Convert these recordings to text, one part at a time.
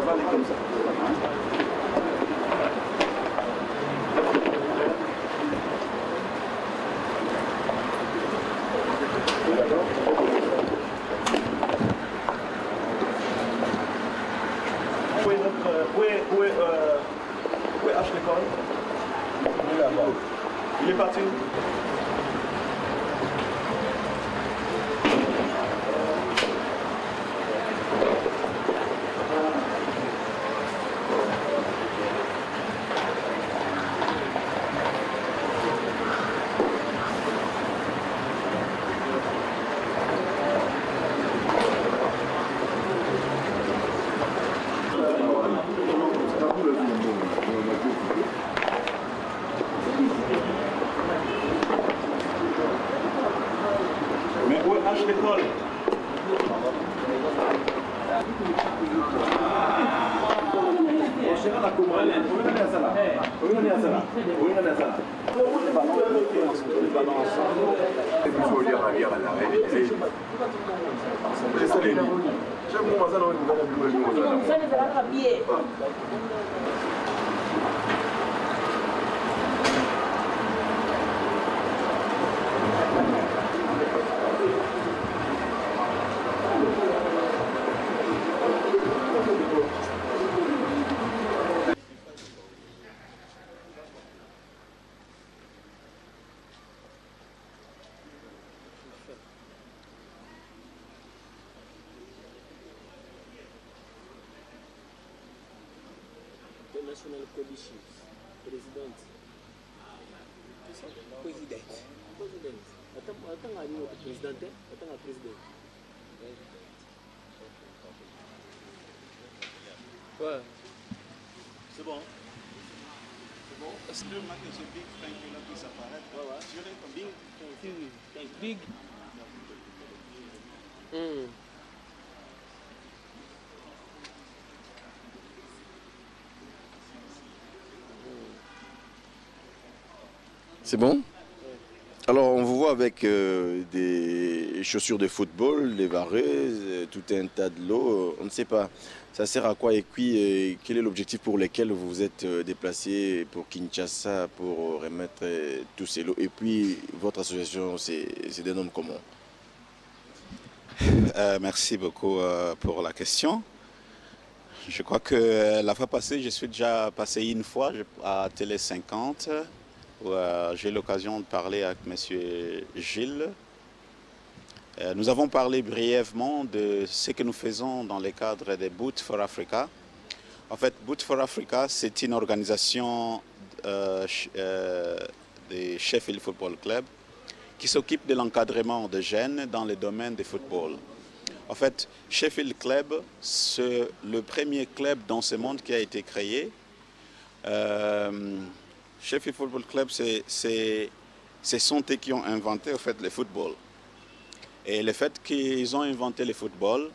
va aller comme ça. Où est Ashley Cole? Il est là-bas. Il est parti où? Mais où est Ashley Cole? Il faut lire à la réalité. National Coalition, President. President. President. Attends, à nous, président. Attends, à président. Ouais. C'est bon. C'est bon. Est-ce que le match de ce Big Frank là puisse apparaître? Ouais, ouais. Je dirais comme Big. Big. C'est bon? Alors on vous voit avec des chaussures de football, des vareuses, tout un tas de l'eau. On ne sait pas, ça sert à quoi et puis quel est l'objectif pour lequel vous vous êtes déplacé pour Kinshasa pour remettre tous ces lots? Et puis votre association, c'est des noms comment? Merci beaucoup pour la question. Je crois que la fois passée, je suis déjà passé une fois à Télé 50. Où j'ai eu l'occasion de parler avec M. Gilles. Nous avons parlé brièvement de ce que nous faisons dans le cadre de Boot for Africa. En fait, Boot for Africa, c'est une organisation des Sheffield Football Club qui s'occupe de l'encadrement de jeunes dans le domaine du football. En fait, Sheffield Club, c'est le premier club dans ce monde qui a été créé. Sheffield Football Club, ce sont eux qui ont inventé en fait, le football. Et le fait qu'ils ont inventé le football,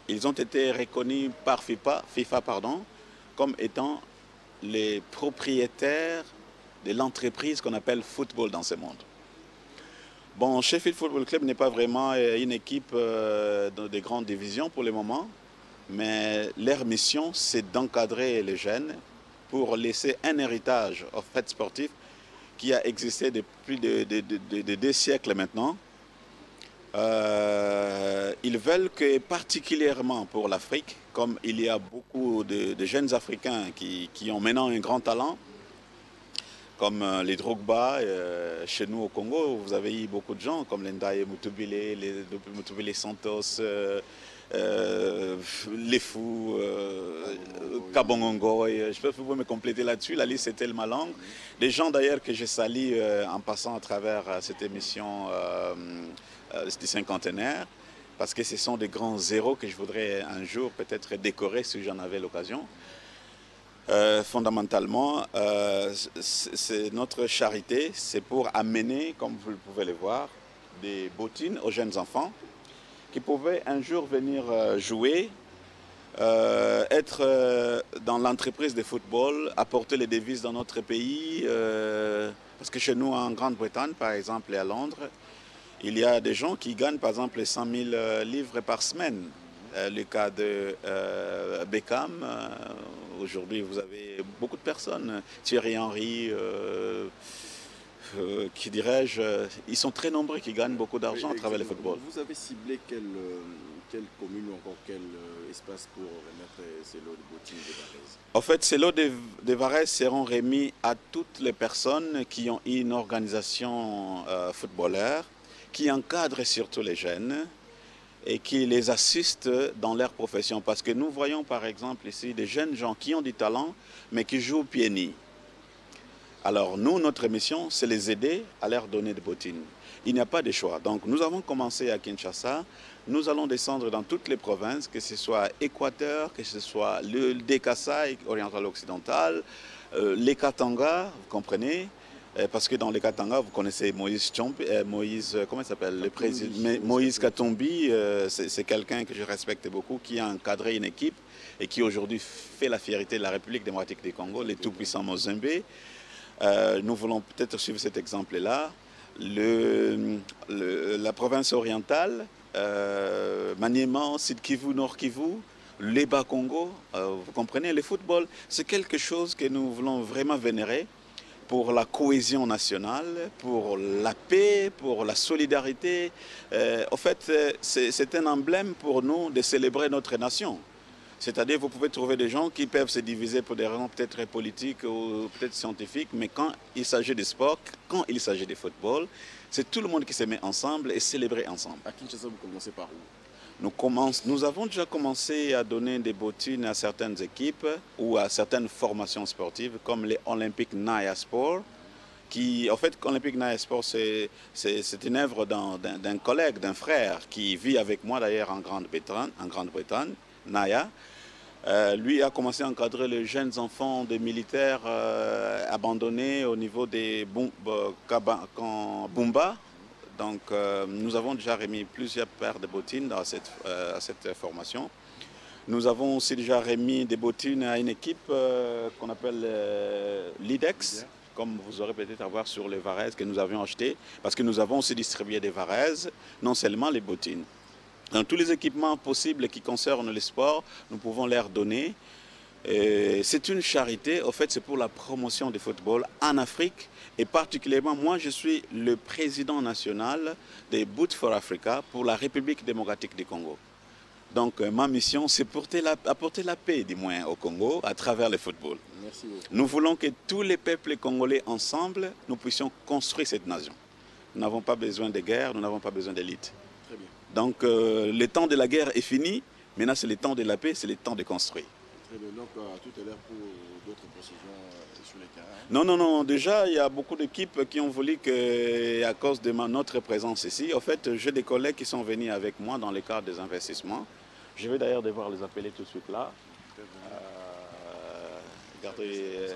ils ont été reconnus par FIFA comme étant les propriétaires de l'entreprise qu'on appelle football dans ce monde. Bon, Sheffield Football Club n'est pas vraiment une équipe de grande division pour le moment, mais leur mission, c'est d'encadrer les jeunes pour laisser un héritage en fait sportif qui a existé depuis de 2 siècles maintenant. Ils veulent que particulièrement pour l'Afrique, comme il y a beaucoup de jeunes Africains qui ont maintenant un grand talent, comme les Drogba, chez nous au Congo, vous avez eu beaucoup de gens comme Lendaye Mutubile, les Santos, les Fous, Kabongongo, je peux vous me compléter là-dessus, la liste est tellement longue. Des gens d'ailleurs que je salue en passant à travers cette émission du cinquantenaire, parce que ce sont des grands zéros que je voudrais un jour peut-être décorer si j'en avais l'occasion. Fondamentalement, notre charité, c'est pour amener, comme vous pouvez le voir, des bottines aux jeunes enfants qui pouvaient un jour venir jouer, être dans l'entreprise de football, apporter les devises dans notre pays. Parce que chez nous, en Grande-Bretagne, par exemple, et à Londres, il y a des gens qui gagnent, par exemple, 100 000 livres par semaine. le cas de Beckham. Aujourd'hui, vous avez beaucoup de personnes. Thierry Henry, qui dirais-je, ils sont très nombreux qui gagnent beaucoup d'argent à travers le football. Vous avez ciblé quelle commune ou encore quel espace pour remettre ces lots de bottines de Varèse? En fait, ces lots de Varèse seront remis à toutes les personnes qui ont une organisation footballeur, qui encadre surtout les jeunes et qui les assiste dans leur profession. Parce que nous voyons par exemple ici des jeunes gens qui ont du talent, mais qui jouent pieds nus. Alors nous, notre mission, c'est les aider à leur donner des bottines. Il n'y a pas de choix. Donc nous avons commencé à Kinshasa. Nous allons descendre dans toutes les provinces, que ce soit Équateur, que ce soit le Kasaï oriental-occidental, les Katanga, vous comprenez, parce que dans les Katanga, vous connaissez Moïse comment il s'appelle, le président Moïse Katumbi, c'est quelqu'un que je respecte beaucoup, qui a encadré une équipe et qui aujourd'hui fait la fierté de la République démocratique du Congo, les tout-puissants Mozambique. Nous voulons peut-être suivre cet exemple-là. La province orientale, Maniema, Sud Kivu, Nord Kivu, les Bas-Congo, vous comprenez, le football, c'est quelque chose que nous voulons vraiment vénérer pour la cohésion nationale, pour la paix, pour la solidarité. En fait, c'est un emblème pour nous de célébrer notre nation. C'est-à-dire, vous pouvez trouver des gens qui peuvent se diviser pour des raisons peut-être politiques ou peut-être scientifiques, mais quand il s'agit de sport, quand il s'agit de football, c'est tout le monde qui se met ensemble et célébrer ensemble. À Kinshasa, vous commencez par où? Nous avons déjà commencé à donner des bottines à certaines équipes ou à certaines formations sportives, comme les Olympiques Naya Sport, qui, en fait, Olympique Naya Sport, c'est une œuvre d'un collègue, d'un frère, qui vit avec moi d'ailleurs en Grande-Bretagne, Naya. Lui a commencé à encadrer les jeunes enfants des militaires abandonnés au niveau des Bumba. Donc nous avons déjà remis plusieurs paires de bottines à cette formation. Nous avons aussi déjà remis des bottines à une équipe qu'on appelle l'IDEX, comme vous aurez peut-être à voir sur les Varèses que nous avions achetées, parce que nous avons aussi distribué des Varèses, non seulement les bottines. Dans tous les équipements possibles qui concernent le sport, nous pouvons leur donner. C'est une charité, en fait, c'est pour la promotion du football en Afrique. Et particulièrement, moi, je suis le président national des Boots for Africa pour la République démocratique du Congo. Donc, ma mission, c'est apporter la paix, du moins, au Congo, à travers le football. Merci beaucoup. Nous voulons que tous les peuples congolais, ensemble, nous puissions construire cette nation. Nous n'avons pas besoin de guerre, nous n'avons pas besoin d'élite. Très bien. Donc, le temps de la guerre est fini. Maintenant, c'est le temps de la paix, c'est le temps de construire. Très bien. Donc, à tout à l'heure pour d'autres précisions sur les terrains. Non. Déjà, il y a beaucoup d'équipes qui ont voulu qu'à cause de notre présence ici, en fait, j'ai des collègues qui sont venus avec moi dans le cadre des investissements. Je vais d'ailleurs devoir les appeler tout de suite là. Regardez.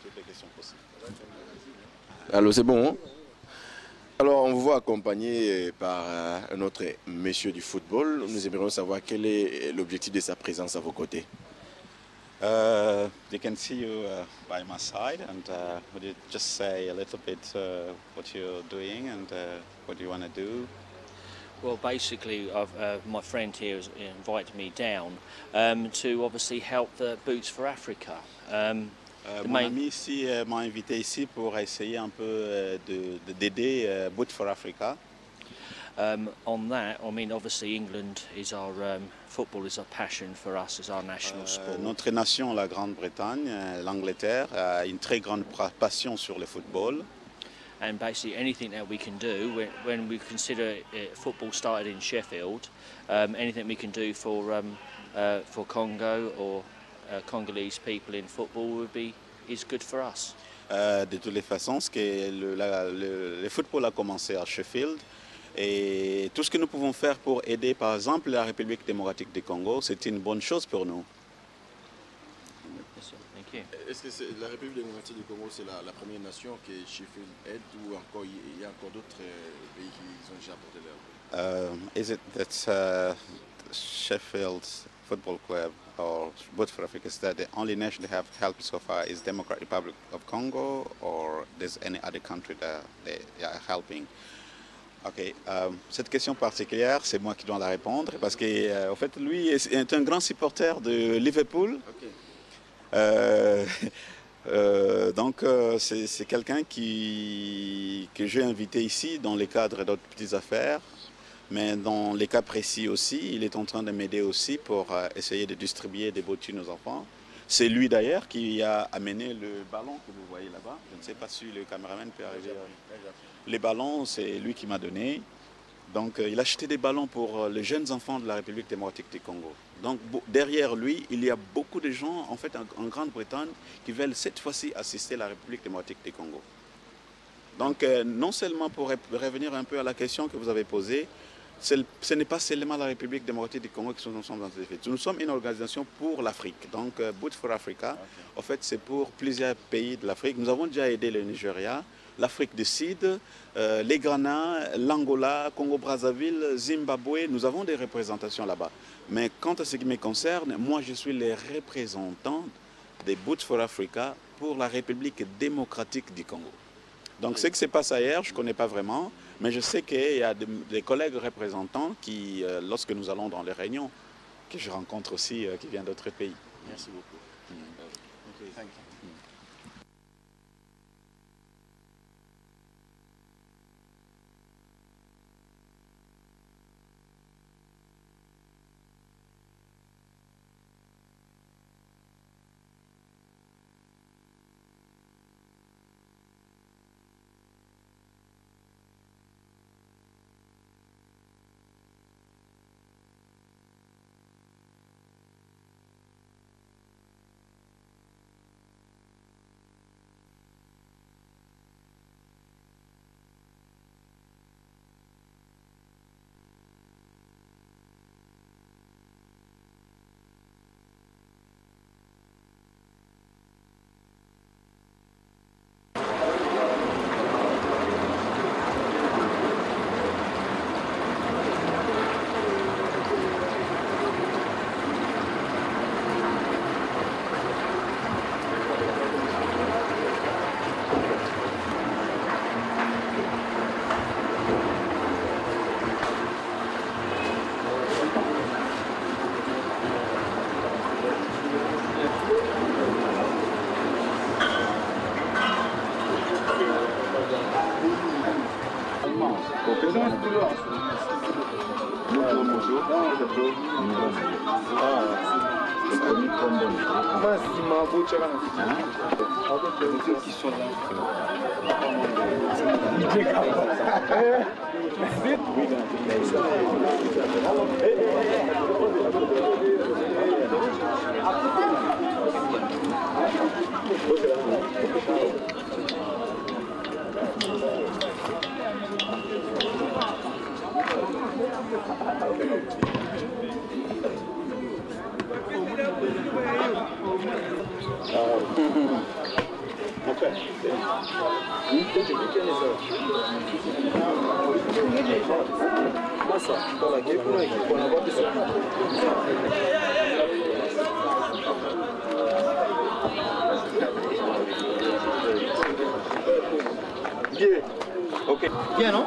Toutes les questions possibles. Alors, c'est bon, hein? Alors, on vous voit accompagné par un autre monsieur du football. Nous aimerions savoir quel est l'objectif de sa présence à vos côtés. They can see you by my side, and would you just say a little bit what you're doing and what you want to do? Well, basically, my friend here has invited me down to obviously help the Boots for Africa. The Mon main- ami ici m'a invité ici pour essayer un peu d'aider Boot for Africa. On that, I mean, obviously England is our football is a passion for us as our national sport. Notre nation, la Grande-Bretagne, l'Angleterre, a une très grande passion sur le football. And basically anything that we can do, when we consider football started in Sheffield, anything we can do for Congo or Congolese people in football is good for us. De toutes les façons, le football a commencé à Sheffield. Et tout ce que nous pouvons faire pour aider, par exemple, la République démocratique du Congo, c'est une bonne chose pour nous. Yes, sir. Thank you. Est-ce que la République démocratique du Congo, c'est la première nation que Sheffield aide ou encore il y a encore d'autres pays qui ont déjà apporté leur aide? Is it that Sheffield Football Club or Boot for Africa is that the only nation they have helped so far is Democratic Republic of Congo, or there's any other country that they are helping? Ok, cette question particulière, c'est moi qui dois la répondre parce que, en fait, lui est un grand supporter de Liverpool. Donc, c'est quelqu'un que j'ai invité ici dans le cadre d'autres petites affaires, mais dans les cas précis aussi, il est en train de m'aider aussi pour essayer de distribuer des bottines aux enfants. C'est lui d'ailleurs qui a amené le ballon que vous voyez là-bas. Je ne sais pas si le caméraman peut arriver. Les ballons, c'est lui qui m'a donné. Donc, il a acheté des ballons pour les jeunes enfants de la République démocratique du Congo. Donc, derrière lui, il y a beaucoup de gens, en fait, en Grande-Bretagne, qui veulent cette fois-ci assister à la République démocratique du Congo. Donc, non seulement pour revenir un peu à la question que vous avez posée, ce n'est pas seulement la République démocratique du Congo qui sont ensemble dans ces faits. Nous sommes une organisation pour l'Afrique. Donc, Boot for Africa, en fait, c'est pour plusieurs pays de l'Afrique. Nous avons déjà aidé le Nigeria, l'Afrique du Sud, les Ghana, l'Angola, Congo-Brazzaville, Zimbabwe. Nous avons des représentations là-bas. Mais quant à ce qui me concerne, moi, je suis le représentant des Boot for Africa pour la République démocratique du Congo. Donc, ce qui se passe ailleurs, je ne connais pas vraiment, mais je sais qu'il y a des collègues représentants qui, lorsque nous allons dans les réunions, que je rencontre aussi, qui viennent d'autres pays. Merci beaucoup. Okay, thank you. Bien, non?